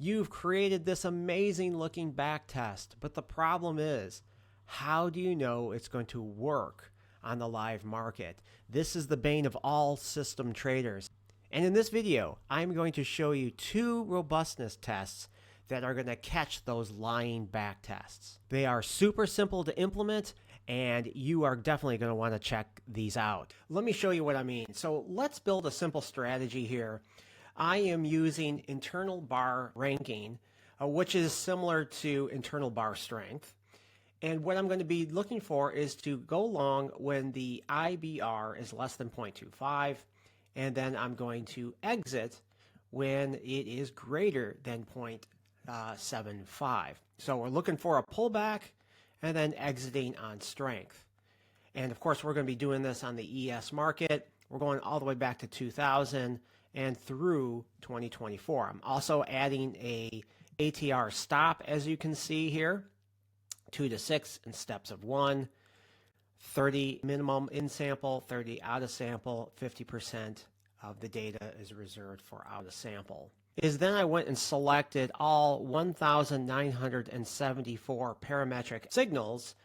You've created this amazing looking backtest, but the problem is, how do you know it's going to work on the live market? This is the bane of all system traders. And in this video, I'm going to show you two robustness tests that are going to catch those lying backtests. They are super simple to implement, and you are definitely going to want to check these out. Let me show you what I mean. So let's build a simple strategy here. I am using internal bar ranking, which is similar to internal bar strength. And what I'm going to be looking for is to go long when the IBR is less than 0.25, and then I'm going to exit when it is greater than 0.75. So we're looking for a pullback and then exiting on strength. And of course, we're going to be doing this on the ES market. We're going all the way back to 2000 and through 2024. I'm also adding a ATR stop, as you can see here, 2 to 6 in steps of 1, 30 minimum in sample, 30 out of sample, 50% of the data is reserved for out of sample. Then I went and selected all 1,974 parametric signals,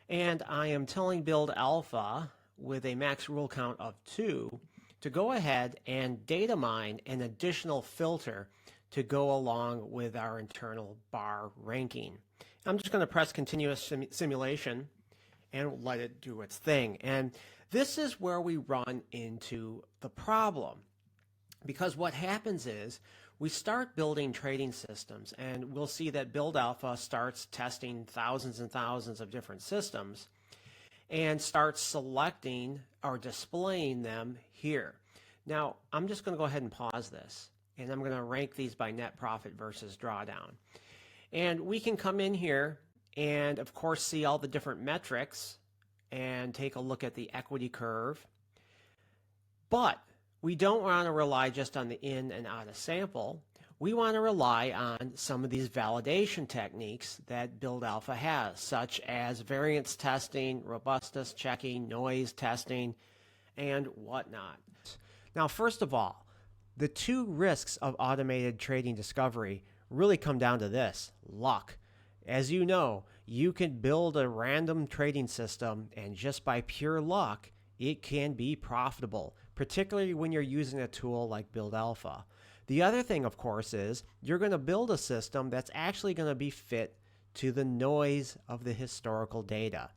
and I am telling build alpha with a max rule count of 2 to go ahead and data mine an additional filter to go along with our internal bar ranking. I'm just going to press continuous simulation and let it do its thing. And this is where we run into the problem, because what happens is we start building trading systems, and we'll see that build alpha starts testing thousands and thousands of different systems and starts selecting or displaying them here. Now, I'm just going to go ahead and pause this, and I'm going to rank these by net profit versus drawdown. And we can come in here and, of course, see all the different metrics and take a look at the equity curve. But we don't want to rely just on the in and out of sample. We want to rely on some of these validation techniques that build alpha has, such as variance testing, robustness checking, noise testing, and whatnot. Now, first of all, the two risks of automated trading discovery really come down to this: luck. As you know, you can build a random trading system, and just by pure luck, it can be profitable, particularly when you're using a tool like build alpha. The other thing, of course, is you're going to build a system that's actually going to be fit to the noise of the historical data.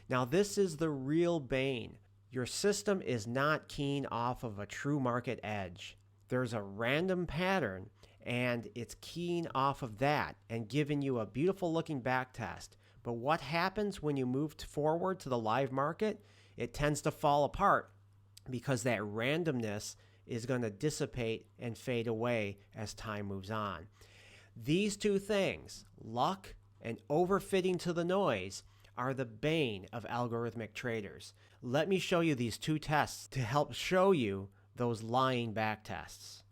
Now, this is the real bane. Your system is not keying off of a true market edge. There's a random pattern, and it's keying off of that and giving you a beautiful looking backtest. But what happens when you move forward to the live market? It tends to fall apart because that randomness is going to dissipate and fade away as time moves on. These two things, luck and overfitting to the noise, are the bane of algorithmic traders. Let me show you these two tests to help show you those lying backtests.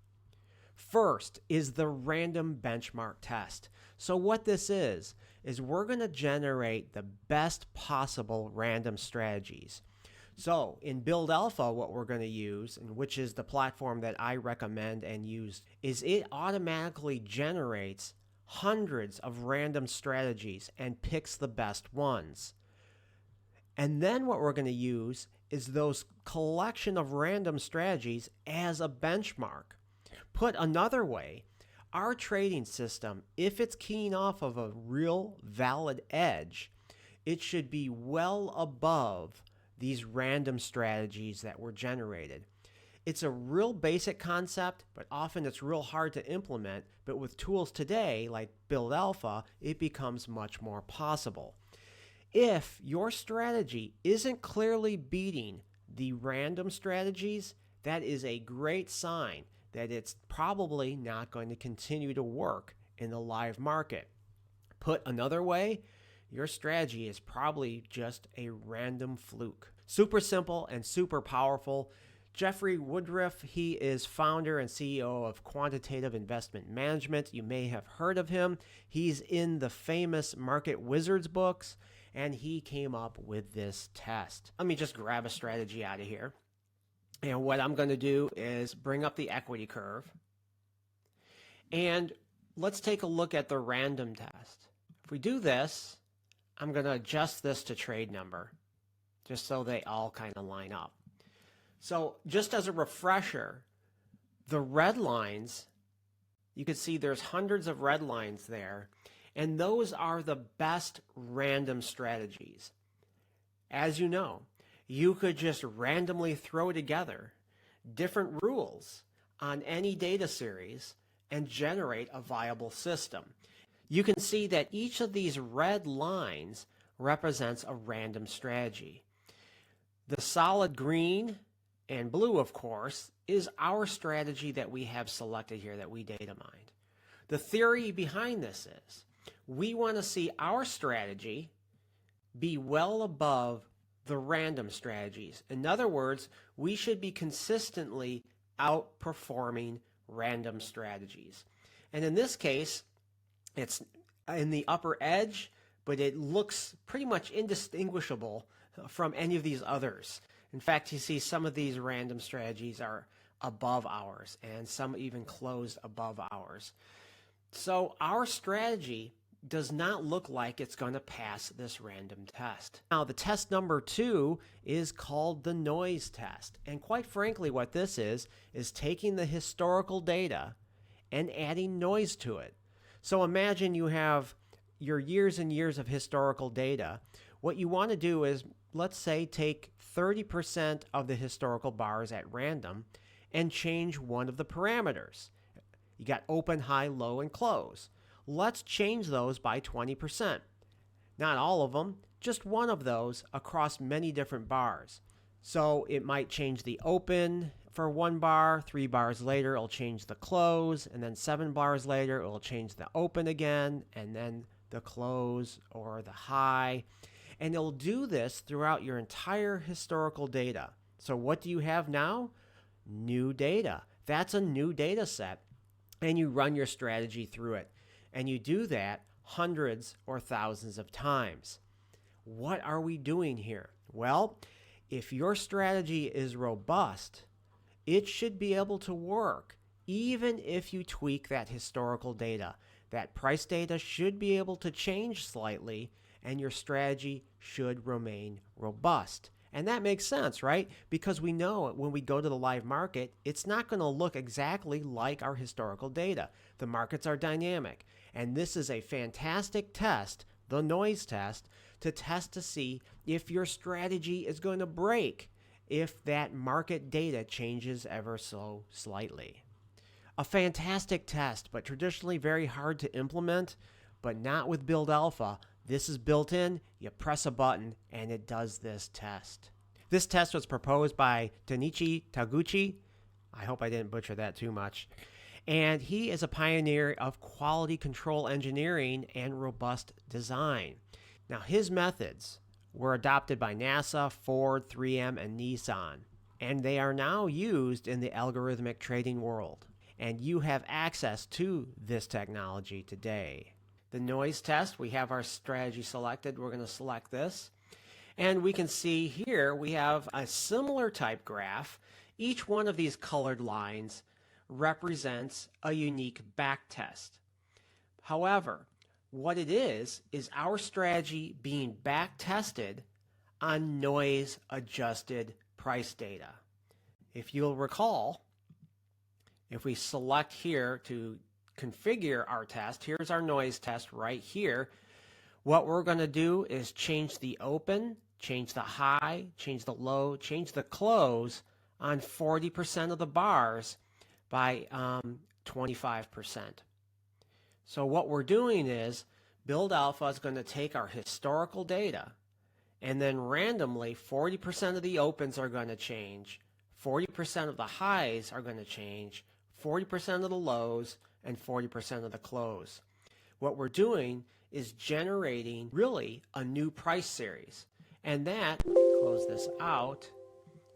First is the random benchmark test. So what this is we're going to generate the best possible random strategies. So in build alpha, what we're going to use, and which is the platform that I recommend and use, is it automatically generates hundreds of random strategies and picks the best ones. And then what we're going to use is those collection of random strategies as a benchmark. Put another way, our trading system, if it's keying off of a real valid edge, it should be well above these random strategies that were generated. It's a real basic concept, but often it's real hard to implement. But with tools today like build alpha, it becomes much more possible. If your strategy isn't clearly beating the random strategies, that is a great sign that it's probably not going to continue to work in the live market. Put another way, your strategy is probably just a random fluke. Super simple and super powerful. Jeffrey Woodruff, he is founder and CEO of Quantitative Investment Management. You may have heard of him. He's in the famous Market Wizards books, and he came up with this test. Let me just grab a strategy out of here. And what I'm going to do is bring up the equity curve. And let's take a look at the random test. If we do this, I'm going to adjust this to trade number just so they all kind of line up. So just as a refresher, the red lines, you can see there's hundreds of red lines there, and those are the best random strategies. As you know, you could just randomly throw together different rules on any data series and generate a viable system. You can see that each of these red lines represents a random strategy. The solid green and blue, of course, is our strategy that we have selected here that we data mined. The theory behind this is we want to see our strategy be well above the random strategies. In other words, we should be consistently outperforming random strategies. And in this case, it's in the upper edge, but it looks pretty much indistinguishable from any of these others. In fact, you see some of these random strategies are above ours, and some even closed above ours. So our strategy does not look like it's going to pass this random test. Now, the test number 2 is called the noise test. And quite frankly, what this is taking the historical data and adding noise to it. So imagine you have your years and years of historical data. What you want to do is, let's say, take 30% of the historical bars at random and change one of the parameters. You got open, high, low, and close. Let's change those by 20%. Not all of them, just one of those across many different bars. So it might change the open for 1 bar, 3 bars later it'll change the close, and then 7 bars later it'll change the open again, and then the close or the high. And it'll do this throughout your entire historical data. So what do you have now? New data. That's a new data set, and you run your strategy through it. And you do that hundreds or thousands of times. What are we doing here? Well, if your strategy is robust, it should be able to work even if you tweak that historical data. That price data should be able to change slightly, and your strategy should remain robust. And that makes sense, right? Because we know when we go to the live market, it's not going to look exactly like our historical data. The markets are dynamic. And this is a fantastic test, the noise test, to test to see if your strategy is going to break if that market data changes ever so slightly. A fantastic test, but traditionally very hard to implement, but not with Build Alpha. This is built in, you press a button, and it does this test. This test was proposed by Tanichi Taguchi. I hope I didn't butcher that too much. And he is a pioneer of quality control engineering and robust design. Now, his methods were adopted by NASA, Ford, 3M, and Nissan. And they are now used in the algorithmic trading world. And you have access to this technology today. The noise test, we have our strategy selected. We're going to select this. And we can see here we have a similar type graph. Each one of these colored lines represents a unique backtest. However, what it is our strategy being backtested on noise adjusted price data. If you'll recall, if we select here to configure our test, here's our noise test right here. What we're going to do is change the open, change the high, change the low, change the close on 40% of the bars by 25%. So what we're doing is Build Alpha is going to take our historical data, and then randomly 40% of the opens are going to change, 40% of the highs are going to change, 40% of the lows, and 40% of the close. What we're doing is generating really a new price series. And that, close this out,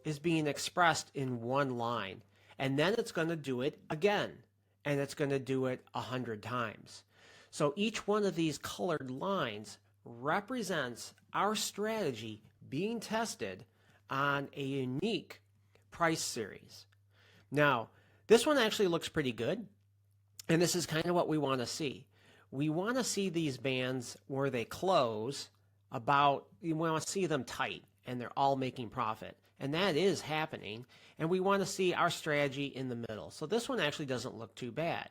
is being expressed in one line. And then it's going to do it again. And it's going to do it 100 times. So each one of these colored lines represents our strategy being tested on a unique price series. Now, this one actually looks pretty good. And this is kind of what we want to see. We want to see these bands where they close about, we want to see them tight and they're all making profit. And that is happening. And we want to see our strategy in the middle. So this one actually doesn't look too bad.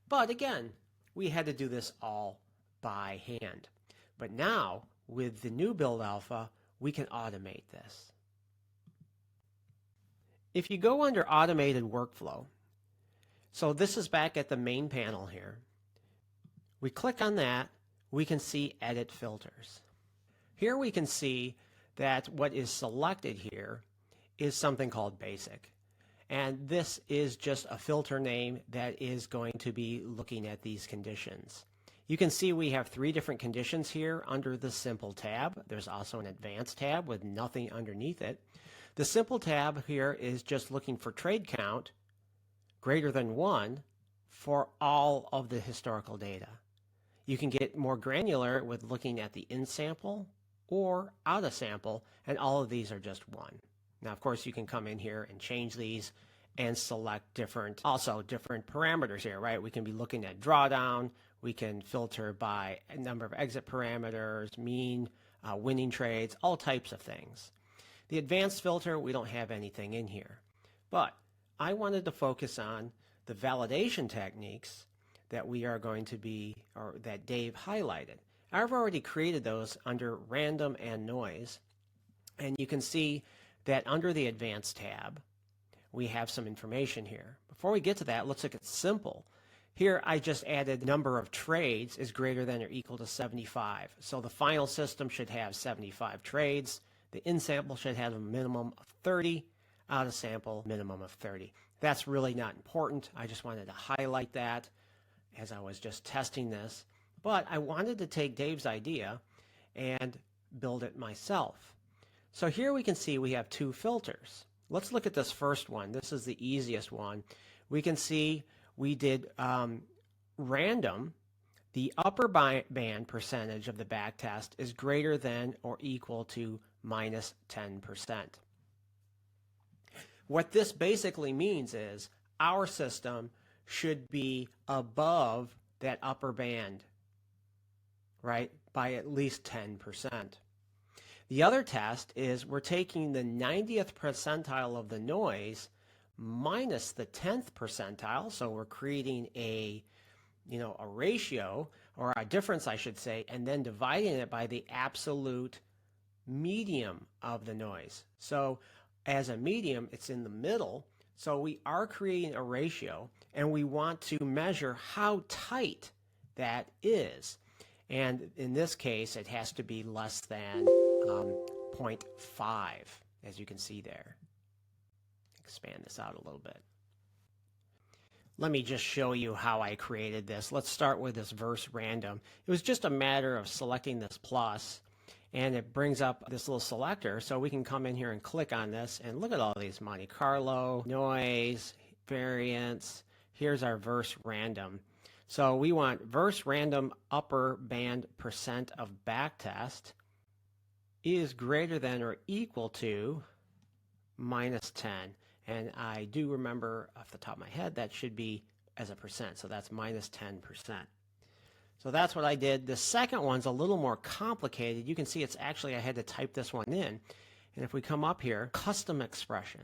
But again, we had to do this all by hand. But now, with the new build alpha, we can automate this. If you go under automated workflow, so this is back at the main panel here. We click on that, we can see edit filters. Here we can see that what is selected here is something called basic. And this is just a filter name that is going to be looking at these conditions. You can see we have 3 different conditions here under the simple tab. There's also an advanced tab with nothing underneath it. The simple tab here is just looking for trade count greater than 1 for all of the historical data. You can get more granular with looking at the in sample or out of sample, and all of these are just 1. Now, of course, you can come in here and change these and select different parameters here, right? We can be looking at drawdown. We can filter by a number of exit parameters, mean, winning trades, all types of things. The advanced filter, we don't have anything in here. But I wanted to focus on the validation techniques that we are going to be, or that Dave highlighted. I've already created those under random and noise. And you can see that under the advanced tab, we have some information here. Before we get to that, let's look at simple. Here I just added number of trades is greater than or equal to 75. So the final system should have 75 trades. The in sample should have a minimum of 30. Out of sample, minimum of 30. That's really not important. I just wanted to highlight that as I was just testing this. But I wanted to take Dave's idea and build it myself. So here we can see we have 2 filters. Let's look at this first one. This is the easiest one. We can see we did random. The upper band percentage of the backtest is greater than or equal to minus 10%. What this basically means is our system should be above that upper band, right, by at least 10%. The other test is we're taking the 90th percentile of the noise minus the 10th percentile, so we're creating a ratio, or a difference I should say, and then dividing it by the absolute medium of the noise. So as a medium, it's in the middle, so we are creating a ratio, and we want to measure how tight that is. And in this case, it has to be less than 0.5, as you can see there. Expand this out a little bit. Let me just show you how I created this. Let's start with this verse random. It was just a matter of selecting this plus, and it brings up this little selector, so we can come in here and click on this and look at all these: Monte Carlo, noise, variance. Here's our verse random. So we want verse random upper band percent of backtest is greater than or equal to minus 10. And I do remember off the top of my head that should be as a percent, so that's minus 10%. So that's what I did. The second one's a little more complicated. You can see it's actually, I had to type this one in. And if we come up here, custom expression.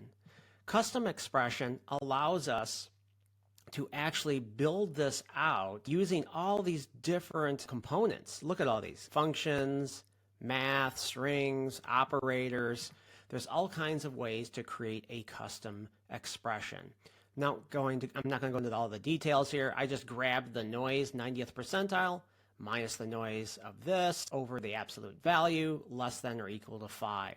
Custom expression allows us to actually build this out using all these different components. Look at all these functions, math, strings, operators. There's all kinds of ways to create a custom expression. I'm not going to go into all the details here. I just grabbed the noise 90th percentile minus the noise of this over the absolute value less than or equal to 5.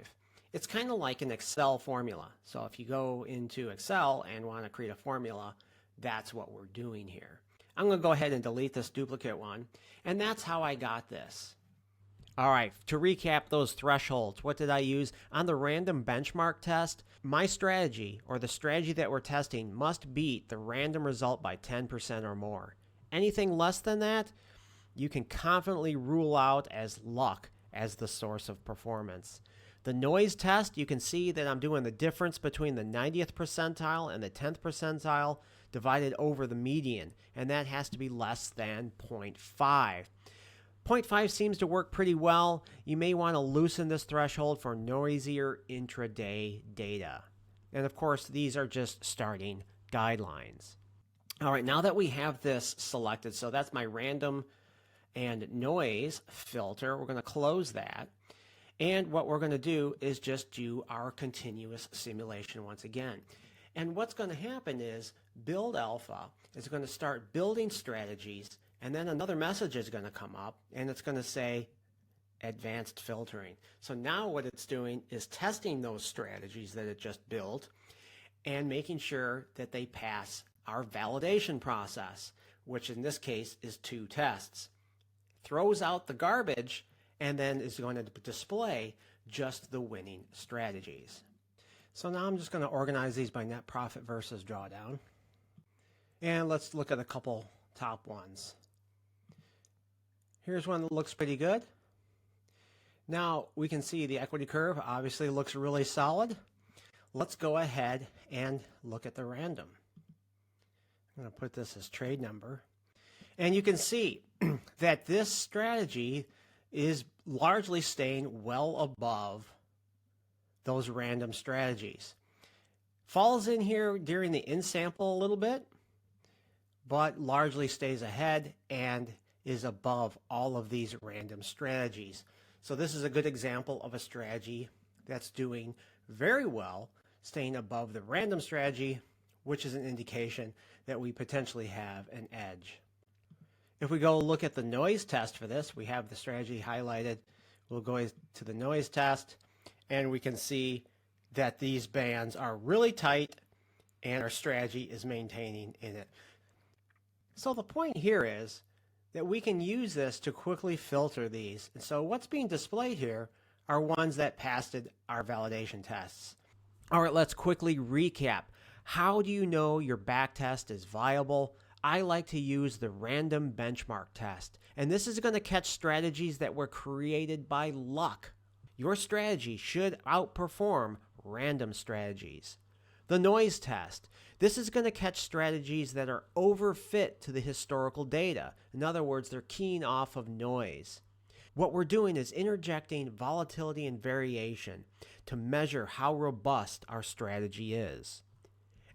It's kind of like an Excel formula. So if you go into Excel and want to create a formula, that's what we're doing here. I'm going to go ahead and delete this duplicate one, and that's how I got this. All right, to recap those thresholds, what did I use? On the random benchmark test, my strategy, or the strategy that we're testing, must beat the random result by 10% or more. Anything less than that, you can confidently rule out as luck as the source of performance. The noise test, you can see that I'm doing the difference between the 90th percentile and the 10th percentile divided over the median, and that has to be less than 0.5. 0.5 seems to work pretty well. You may want to loosen this threshold for noisier intraday data. And of course, these are just starting guidelines. All right, now that we have this selected, so that's my random and noise filter, we're going to close that. And what we're going to do is just do our continuous simulation once again. And what's going to happen is build alpha is going to start building strategies, and then another message is going to come up, and it's going to say advanced filtering. So now what it's doing is testing those strategies that it just built and making sure that they pass our validation process, which in this case is 2 tests. Throws out the garbage and then is going to display just the winning strategies. So now I'm just going to organize these by net profit versus drawdown. And let's look at a couple top ones. Here's one that looks pretty good. Now we can see the equity curve obviously looks really solid. Let's go ahead and look at the random. I'm going to put this as trade number. And you can see that this strategy is largely staying well above those random strategies. Falls in here during the in-sample a little bit, but largely stays ahead and is above all of these random strategies. So this is a good example of a strategy that's doing very well, staying above the random strategy, which is an indication that we potentially have an edge. If we go look at the noise test for this, we have the strategy highlighted. We'll go to the noise test, and we can see that these bands are really tight and our strategy is maintaining in it. So the point here is that we can use this to quickly filter these. And so what's being displayed here are ones that passed our validation tests. All right, let's quickly recap. How do you know your backtest is viable? I like to use the random benchmark test, and this is going to catch strategies that were created by luck. Your strategy should outperform random strategies. The noise test. This is going to catch strategies that are overfit to the historical data. In other words, they're keying off of noise. What we're doing is interjecting volatility and variation to measure how robust our strategy is.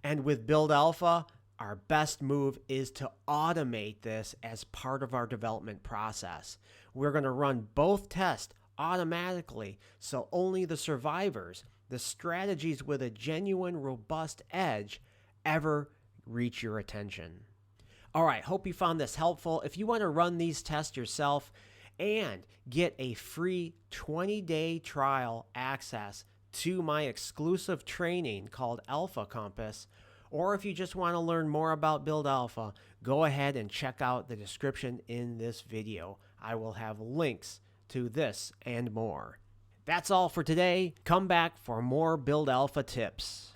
And with Build Alpha, our best move is to automate this as part of our development process. We're going to run both tests automatically, so only the survivors, the strategies with a genuine robust edge, ever reach your attention. All right, hope you found this helpful. If you want to run these tests yourself and get a free 20-day trial access to my exclusive training called Alpha Compass, or if you just want to learn more about Build Alpha, go ahead and check out the description in this video. I will have links to this and more. That's all for today. Come back for more Build Alpha tips.